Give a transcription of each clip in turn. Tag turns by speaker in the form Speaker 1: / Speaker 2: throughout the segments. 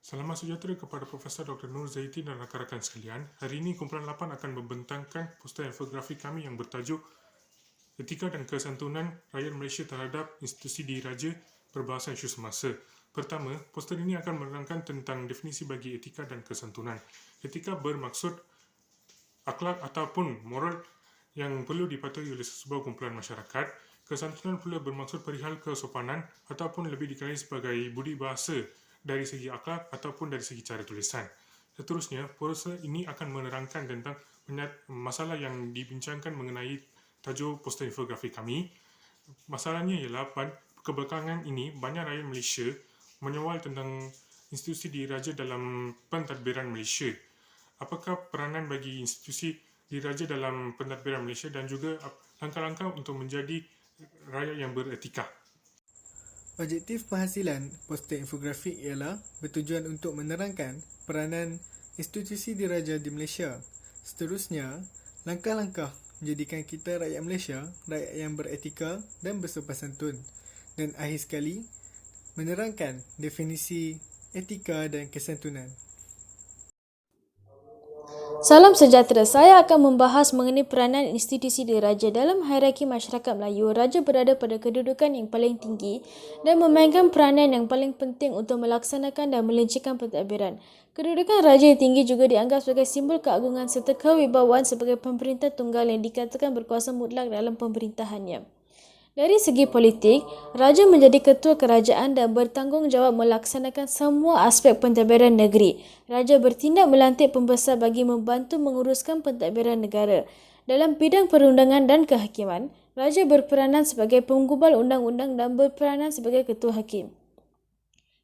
Speaker 1: Selamat sejahtera kepada Profesor Dr. Nur Zaiti dan rakan-rakan sekalian. Hari ini Kumpulan 8 akan membentangkan poster infografi kami yang bertajuk Etika dan Kesantunan Rakyat Malaysia terhadap Institusi Diraja Perbahasan Isu Semasa. Pertama, poster ini akan menerangkan tentang definisi bagi etika dan kesantunan. Etika bermaksud akhlak ataupun moral yang perlu dipatuhi oleh sesebuah kumpulan masyarakat. Kesantunan pula bermaksud perihal kesopanan ataupun lebih dikenali sebagai budi bahasa dari segi akhlak ataupun dari segi cara tulisan. Seterusnya, poster ini akan menerangkan tentang masalah yang dibincangkan mengenai tajuk poster infografi kami. Masalahnya ialah kebelakangan ini banyak rakyat Malaysia menyawal tentang institusi diraja dalam pentadbiran Malaysia. Apakah peranan bagi institusi diraja dalam pentadbiran Malaysia dan juga langkah-langkah untuk menjadi rakyat yang beretika.
Speaker 2: Objektif penghasilan poster infografik ialah bertujuan untuk menerangkan peranan institusi diraja di Malaysia. Seterusnya, langkah-langkah menjadikan kita rakyat Malaysia rakyat yang beretika dan bersopan santun. Dan akhir sekali, menerangkan definisi etika dan kesantunan.
Speaker 3: Salam sejahtera, saya akan membahas mengenai peranan institusi diraja. Dalam hierarki masyarakat Melayu, raja berada pada kedudukan yang paling tinggi dan memainkan peranan yang paling penting untuk melaksanakan dan melencengkan pentadbiran. Kedudukan raja yang tinggi juga dianggap sebagai simbol keagungan serta kewibawaan sebagai pemerintah tunggal yang dikatakan berkuasa mutlak dalam pemerintahannya. Dari segi politik, raja menjadi ketua kerajaan dan bertanggungjawab melaksanakan semua aspek pentadbiran negeri. Raja bertindak melantik pembesar bagi membantu menguruskan pentadbiran negara. Dalam bidang perundangan dan kehakiman, raja berperanan sebagai penggubal undang-undang dan berperanan sebagai ketua hakim.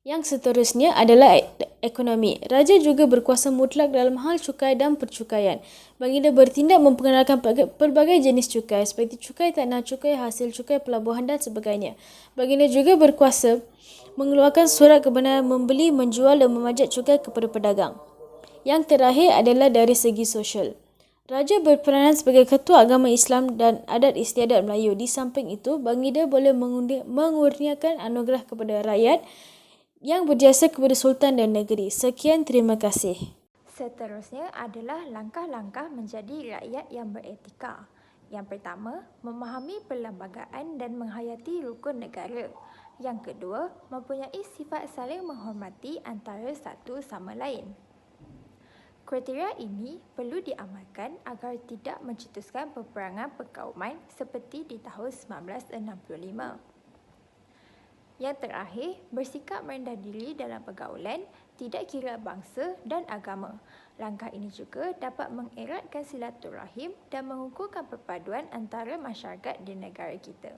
Speaker 3: Yang seterusnya adalah ekonomi. Raja juga berkuasa mutlak dalam hal cukai dan percukaian. Baginda bertindak memperkenalkan pelbagai jenis cukai seperti cukai tanah, cukai hasil, cukai pelabuhan dan sebagainya. Baginda juga berkuasa mengeluarkan surat kebenaran membeli, menjual dan memanjat cukai kepada pedagang. Yang terakhir adalah dari segi sosial. Raja berperanan sebagai ketua agama Islam dan adat istiadat Melayu. Di samping itu, baginda boleh mengurniakan anugerah kepada rakyat yang berjasa kepada Sultan dan negeri. Sekian, terima kasih.
Speaker 4: Seterusnya adalah langkah-langkah menjadi rakyat yang beretika. Yang pertama, memahami perlembagaan dan menghayati rukun negara. Yang kedua, mempunyai sifat saling menghormati antara satu sama lain. Kriteria ini perlu diamalkan agar tidak mencetuskan peperangan perkauman seperti di tahun 1965. Yang terakhir, bersikap merendah diri dalam pergaulan, tidak kira bangsa dan agama. Langkah ini juga dapat mengeratkan silaturahim dan mengukuhkan perpaduan antara masyarakat di negara kita.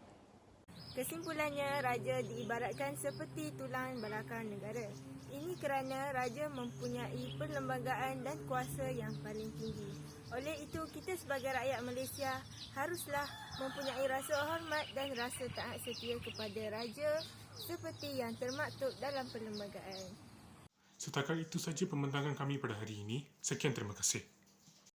Speaker 5: Kesimpulannya, raja diibaratkan seperti tulang belakang negara. Ini kerana raja mempunyai perlembagaan dan kuasa yang paling tinggi. Oleh itu, kita sebagai rakyat Malaysia haruslah mempunyai rasa hormat dan rasa taat setia kepada raja seperti yang termaktub dalam perlembagaan.
Speaker 1: Setakat itu saja pembentangan kami pada hari ini. Sekian, terima kasih.